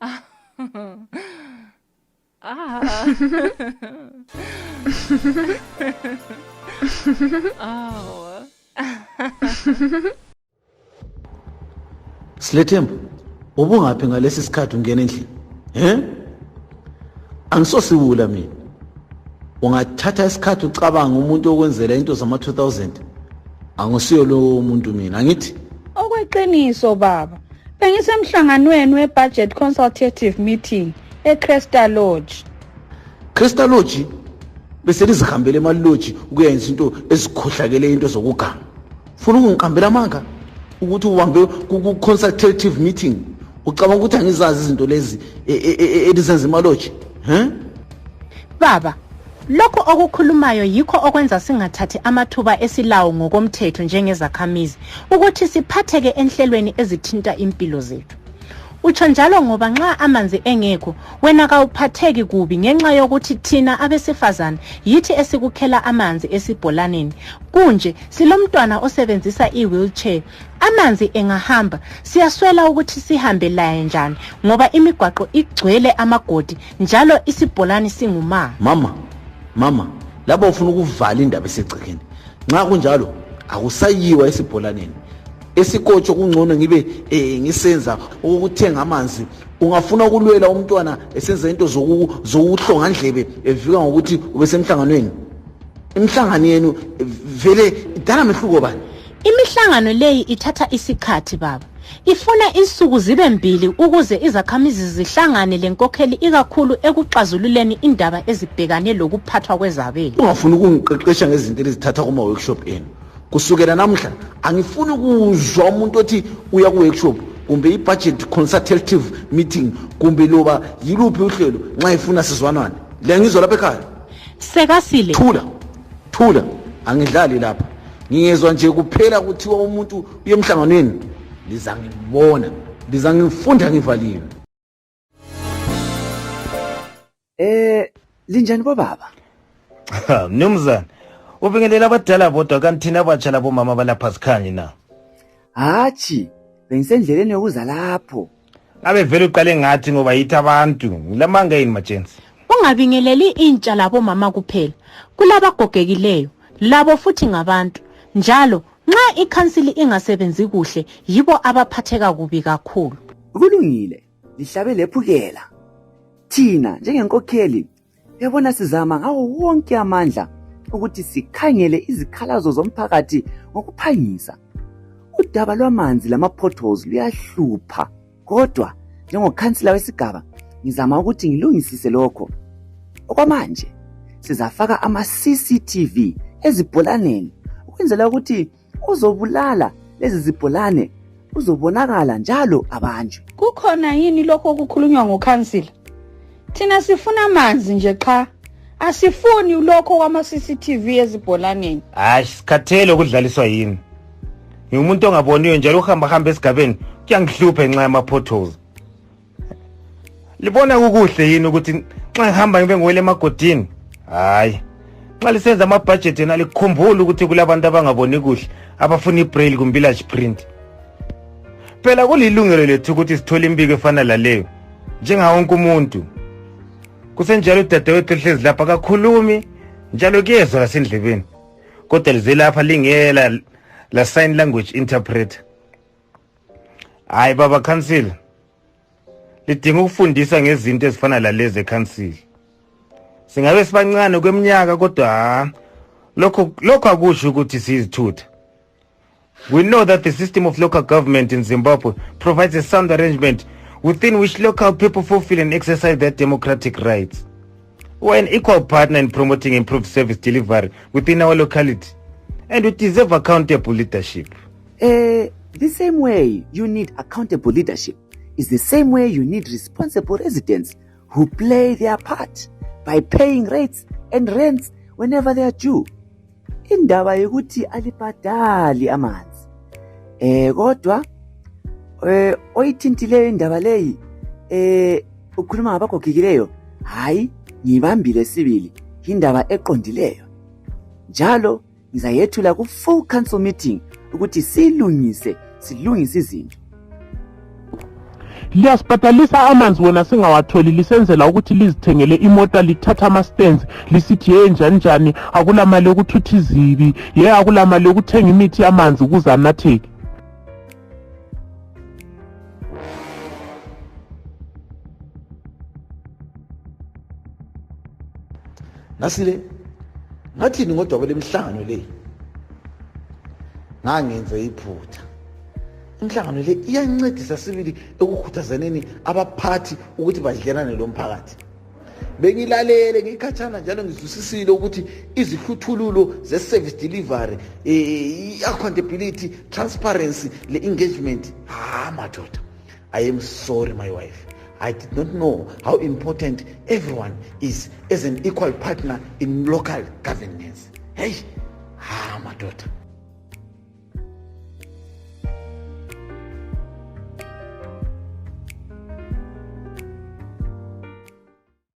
Ah. Oh. Silethembu, ubungaphi ngalesi sikhathi ungena endlini? Angisosiwula mina. Ungathatha isikhathi ucabanga umuntu okwenzela into zama 2000. Angisiyo lo muntu mina, angithi? Okweqiniso baba. Bengisemhlanganweni we-budget consultative meeting eCrystal Lodge. Crystal Lodge bese lizihambele emalodge ukuyenza into ezikhohlakele into zokuganga. Ufuna ungiqambela amanga ukuthi uhambe ku consultative meeting ucabanga ukuthi angizazi izinto lezi elizenza emalodge? Baba, lokho okukhulumayo yikho okwenza singathathi amathuba esilawo ngokomthetho njengezakhamizi ukuthi siphatheke enhlelweni ezithinta impilo zethu. Utsho njalo ngoba nxa amanzi engekho wena kawuphatheki kubi ngenxa yokuthi thina abesifazana yithi esikukhela amanzi esibholaneni. Kunje silomntwana osebenzisa i-wheelchair. Amanzi engahamba siyaswela ukuthi sihambe laye njani ngoba imigwaqo igcwele amagodi njalo isibholani singuma. Mama, laba ufuna ukuvala indaba esegcekeni. Nxa kunjalo akusayiwa esibholaneni. Esikotsho kungcono ngibe ngisenza ukuthenga amanzi. Ungafuna ukulwela umntwana esenza into zokuhlonga ndlebe evika ngokuthi ubesemhlanganweni. Imhlangano yenu vele idala mehluko bani? Imihlangano leyi ithatha isikhathi baba. Ifuna insuku zibe mbili ukuze izakhamizi zihlangane lenkokheli ikakhulu ekuxazululeni indaba ezibhekane lokuphathwa kwezabelo. Ungafuna ukungiqeqesha ngezinto ezithatha kuma workshop enu. Kusukela namhla angifuni ukuzwa umuntu othi uya ku workshop kumbe i-budget consultative meeting kumbe loba yiluphi uhlelo nxa ifuna sizwanane. Le ngizwa lapha ekhaya. Sekasile. Thula. Angidlali lapha. Ngiyezwa nje kuphela kuthiwa umuntu uyemhlanganweni. Liza ngibona. Liza ngifunda ngivaliwe. Linjani baba? Mnumzane. Ubingelela abadala bodwa kanti thina abatsha labo mama balapha sikhanye na. Hathi, bengisendleleni yokuza lapho. Abe vele uqale ngathi ngoba yithi abantu. Lamanga yini majensi? Ungabingeleli intsha labo mama kuphela. Kulabagogekileyo, labo futhi ngabantu. Njalo, nxa ikhansili ingasebenzi kuhle, yibo abaphatheka kubi kakhulu. Kulungile, lihlabe lephukela. Thina njengenkokheli, yabona sizama ngawo wonke amandla ukuthi sikhangele izikhalazo zomphakathi ngokuphangisa. Udaba lwamanzi lama-potholes luyahlupha. Kodwa njengokhansila wesigaba ngizama ukuthi ngilungisise lokho. Okwamanje sizafaka ama-CCTV ezibholaneni ukwenzela ukuthi uzobulala lezi zibholane uzobonakala njalo abanjwe. Kukhona yini lokho okukhulunywa ngokhansila? Thina sifuna amanzi nje cha. Asifuni lokho kwama-CCTV ezibholaneni. Hayi, sikhathele ukudlaliswa yini. Ngiumuntu ongaboniyo njalo uhamba esigabeni kuyangihlupha ngenxa yama-potholes. Libona kukuhle yini ukuthi nxa ngihamba ngibe ngwele emagodini? Hayi. Nxa lisenza ama-budget yena likukhumbula ukuthi kulabantu abangaboni kuhle abafuna i-braille kumbe i-large print. Phela kulilungelo lethu ukuthi sithole impiko efana laleyo njengawo wonke umuntu. Kusenjalo udadewethu ehlezi lapha akakhulumi njalo kuyezwa lasendlebeni. Kodwa lize lapha lingela la sign language interpreter. Hayi baba council. Lidinga ukufundisa ngezinto ezifana lalezi ecouncil. Singabe sibancane kweminyaka kodwa lokho akusho ukuthi sizithutha. We know that the system of local government in Zimbabwe provides a sound arrangement within which local people fulfill and exercise their democratic rights. We're an equal partner in promoting improved service delivery within our locality, and we deserve accountable leadership. The same way you need accountable leadership is the same way you need responsible residents who play their part by paying rates and rents whenever they are due. Indaba yokuthi alibhadali amanzi. Kodwa oyithintileyo indaba leyi ukhuluma ngabagogekileyo. Hayi, ngibambile sibili indaba eqondileyo. Njalo ngizayethula ku full council meeting ukuthi silungise izinto. liyasibhadalisa amanzi wona singawatholi lisenzela ukuthi lizithengele imota lithatha ama-stands lisithi ye njani njani akulamali yokuthutha izibi ye akulamali yokuthenga imithi yamanzi ukuze anatheke. Nasile ngathini ngodwa kwale mihlangano le ngangenze iphutha. Inhlangano le iyancedisa sibili ekukhuthazaneni abaphathi ukuthi badlelane lo mphakathi. Bengilalele ngikhathana njalo ngizwisisile ukuthi izihluthululo ze-service delivery, accountability, transparency, le-engagement. Madoda, I am sorry my wife. I did not know how important everyone is as an equal partner in local governance. Hey, madoda.